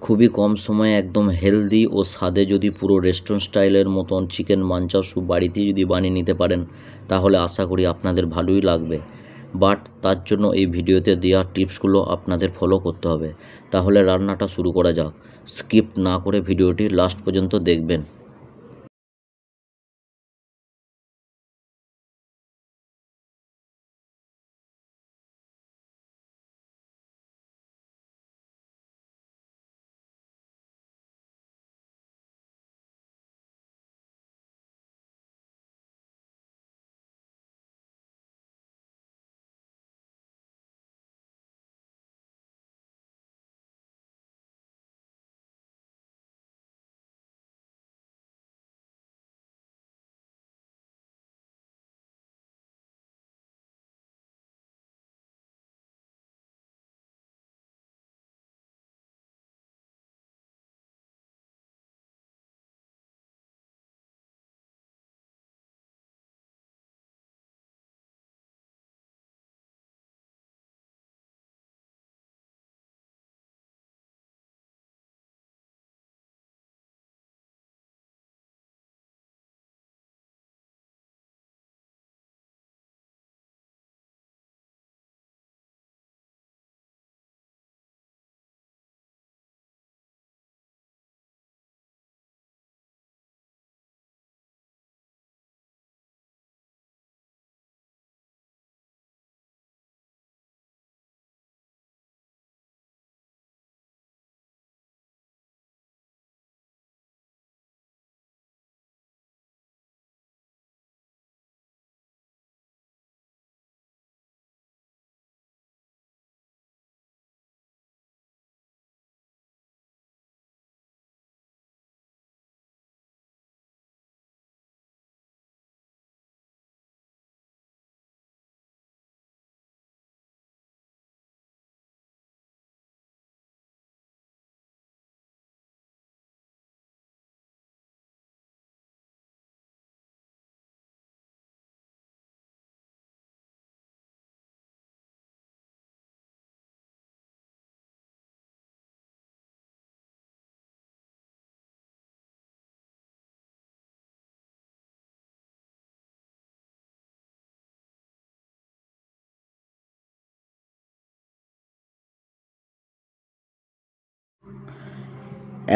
খুবই কম সময়ে একদম হেলদি ও স্বাদে যদি পুরো রেস্টুরেন্ট স্টাইলের মতন চিকেন মাঞ্চাও স্যুপ বাড়িতেই যদি বানিয়ে নিতে পারেন, তাহলে আশা করি আপনাদের ভালোই লাগবে। বাট তার জন্য এই ভিডিওতে দেওয়া টিপসগুলো আপনাদের ফলো করতে হবে। তাহলে রান্নাটা শুরু করা যাক। স্কিপ না করে ভিডিওটি লাস্ট পর্যন্ত দেখবেন।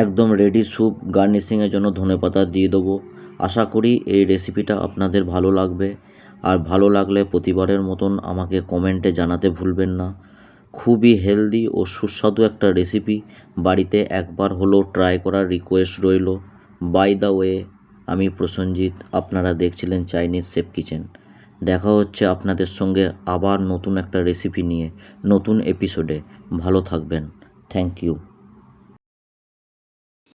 একদম রেডি স্যুপ, গার্নিশিংয়ের জন্য ধনেপাতা দিয়ে দেবো। আশা করি এই রেসিপিটা আপনাদের ভালো লাগবে। আর ভালো লাগলে প্রতিবারের মতন আমাকে কমেন্টে জানাতে ভুলবেন না। খুবই হেলদি ও সুস্বাদু একটা রেসিপি, বাড়িতে একবার হলেও ট্রাই করার রিকোয়েস্ট রইল। বাই দ্য ওয়ে, আমি প্রসেনজিৎ, আপনারা দেখছিলেন চাইনিজ শেফ কিচেন। দেখা হচ্ছে আপনাদের সঙ্গে আবার নতুন একটা রেসিপি নিয়ে নতুন এপিসোডে। ভালো থাকবেন। Thank you.